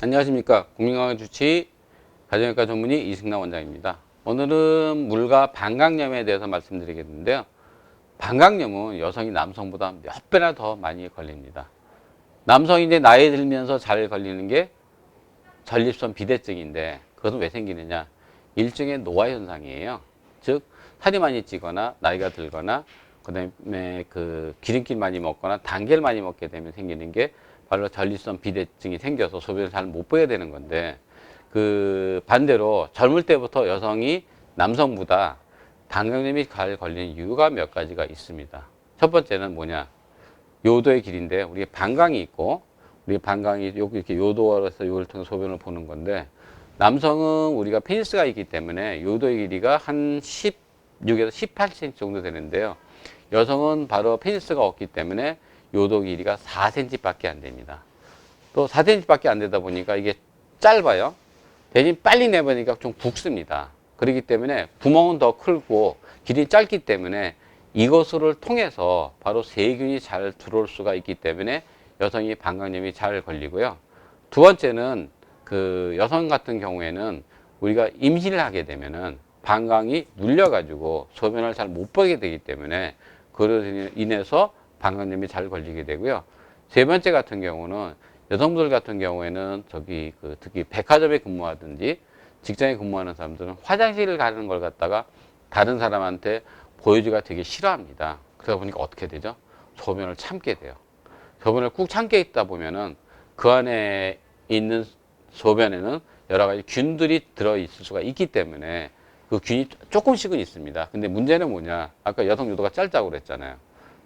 안녕하십니까. 국민건강주치 가정의학과 전문의 이승남 원장입니다. 오늘은 물과 방광염에 대해서 말씀드리겠는데요. 방광염은 여성이 남성보다 몇 배나 더 많이 걸립니다. 남성이 이제 나이 들면서 잘 걸리는 게 전립선 비대증인데 그것은 왜 생기느냐? 일종의 노화 현상이에요. 즉 살이 많이 찌거나 나이가 들거나 그다음에 그 기름기 많이 먹거나 단계를 많이 먹게 되면 생기는 게 바로 전립선 비대증이 생겨서 소변을 잘 못 보게 되는 건데, 그 반대로 젊을 때부터 여성이 남성보다 방광염이 잘 걸리는 이유가 몇 가지가 있습니다. 첫 번째는 뭐냐? 요도의 길인데, 우리 방광이 있고, 우리 방광이 이렇게 요도에서 요를 통해 소변을 보는 건데, 남성은 우리가 페니스가 있기 때문에 요도의 길이가 한 16에서 18cm 정도 되는데요. 여성은 바로 페니스가 없기 때문에 요도 길이가 4cm 밖에 안 됩니다. 또 4cm 밖에 안 되다 보니까 이게 짧아요. 대신 빨리 내보니까 좀 붓습니다. 그렇기 때문에 구멍은 더 크고 길이 짧기 때문에 이것을 통해서 바로 세균이 잘 들어올 수가 있기 때문에 여성이 방광염이 잘 걸리고요. 두 번째는 그 여성 같은 경우에는 우리가 임신을 하게 되면은 방광이 눌려가지고 소변을 잘 못 보게 되기 때문에 그로 인해서 방광염이 잘 걸리게 되고요. 세 번째 같은 경우는 여성들 같은 경우에는 특히 백화점에 근무하든지 직장에 근무하는 사람들은 화장실을 가는 걸 갖다가 다른 사람한테 보여주기가 되게 싫어합니다. 그러다 보니까 어떻게 되죠? 소변을 참게 돼요. 소변을 꾹 참게 있다 보면은 그 안에 있는 소변에는 여러 가지 균들이 들어있을 수가 있기 때문에 그 균이 조금씩은 있습니다. 근데 문제는 뭐냐? 아까 여성 요도가 짧다고 그랬잖아요.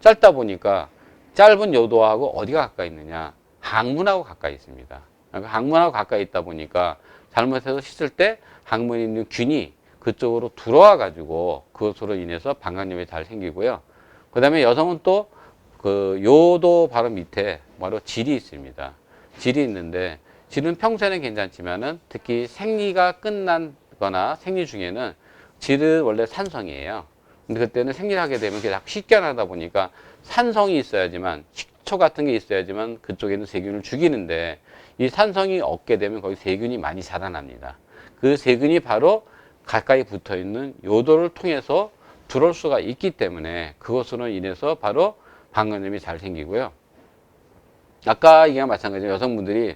짧다 보니까 짧은 요도하고 어디가 가까이 있느냐? 항문하고 가까이 있습니다. 그러니까 항문하고 가까이 있다 보니까 잘못해서 씻을 때 항문에 있는 균이 그쪽으로 들어와 가지고 그것으로 인해서 방광염이 잘 생기고요. 그 다음에 여성은 또 그 요도 바로 밑에 바로 질이 있습니다. 질이 있는데 질은 평소에는 괜찮지만은 특히 생리가 끝나거나 생리 중에는 질은 원래 산성이에요. 근데 그때는 생리를 하게 되면 그게 쉽게 안 하다 보니까 산성이 있어야지만, 식초 같은 게 있어야지만 그쪽에는 세균을 죽이는데 이 산성이 없게 되면 거기 세균이 많이 자라납니다. 그 세균이 바로 가까이 붙어 있는 요도를 통해서 들어올 수가 있기 때문에 그것으로 인해서 바로 방광염이 잘 생기고요. 아까 얘기와 마찬가지로 여성분들이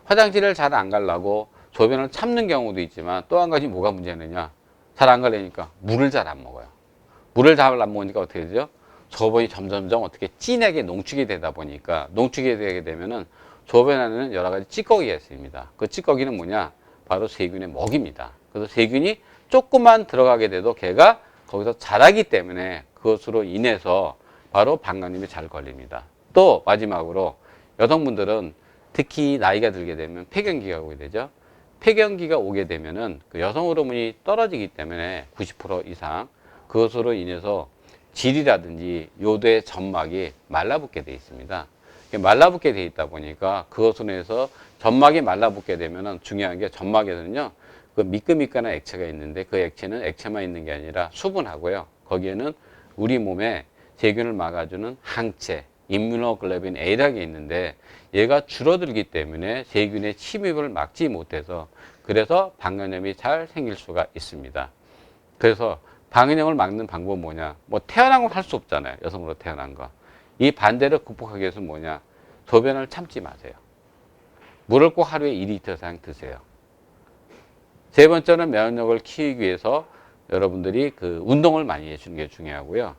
화장실을 잘 안 가려고 소변을 참는 경우도 있지만 또 한 가지 뭐가 문제느냐? 잘 안 가려니까 물을 잘 안 먹어요. 물을 잘 안 먹으니까 어떻게 되죠? 소변이 점점점 어떻게 진하게 농축이 되다 보니까, 농축이 되게 되면은 소변 안에는 여러 가지 찌꺼기가 있습니다. 그 찌꺼기는 뭐냐? 바로 세균의 먹입니다. 그래서 세균이 조금만 들어가게 돼도 걔가 거기서 자라기 때문에 그것으로 인해서 바로 방광염이 잘 걸립니다. 또 마지막으로 여성분들은 특히 나이가 들게 되면 폐경기가 오게 되죠. 폐경기가 오게 되면은 그 여성 호르몬이 떨어지기 때문에 90% 이상 그것으로 인해서 질이라든지 요도의 점막이 말라붙게 되어 있습니다. 말라붙게 되어 있다 보니까 그것으로 인해서 점막이 말라붙게 되면은 중요한 게 점막에서는요, 그 미끌미끌한 액체가 있는데 그 액체는 액체만 있는 게 아니라 수분하고요. 거기에는 우리 몸에 세균을 막아주는 항체, 임무노글로빈 A라는 게 있는데 얘가 줄어들기 때문에 세균의 침입을 막지 못해서 그래서 방광염이 잘 생길 수가 있습니다. 그래서 방광염을 막는 방법은 뭐냐? 뭐 태어난 건 할 수 없잖아요. 여성으로 태어난 거. 이 반대를 극복하기 위해서는 뭐냐? 소변을 참지 마세요. 물을 꼭 하루에 2리터 이상 드세요. 세 번째는 면역력을 키우기 위해서 여러분들이 그 운동을 많이 해주는 게 중요하고요.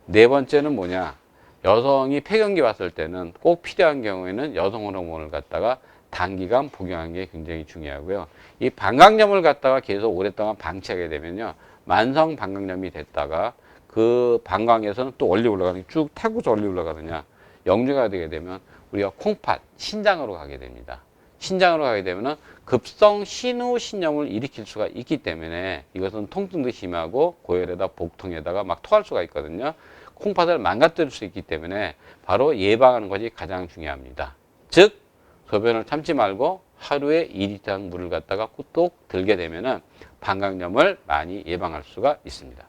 네 번째는 뭐냐? 여성이 폐경기 왔을 때는 꼭 필요한 경우에는 여성 호르몬을 갖다가 단기간 복용하는 게 굉장히 중요하고요. 이 방광염을 갖다가 계속 오랫동안 방치하게 되면요, 만성 방광염이 됐다가 그 방광에서는 또 원리 올라가는, 쭉 타고서 원리 올라가느냐, 영주가 되게 되면 우리가 콩팥, 신장으로 가게 됩니다. 신장으로 가게 되면은 급성 신우신염을 일으킬 수가 있기 때문에 이것은 통증도 심하고 고열에다 복통에다가 막 토할 수가 있거든요. 콩팥을 망가뜨릴 수 있기 때문에 바로 예방하는 것이 가장 중요합니다. 즉 소변을 참지 말고 하루에 2리터 물을 갖다가 뚝 들게 되면은 방광염을 많이 예방할 수가 있습니다.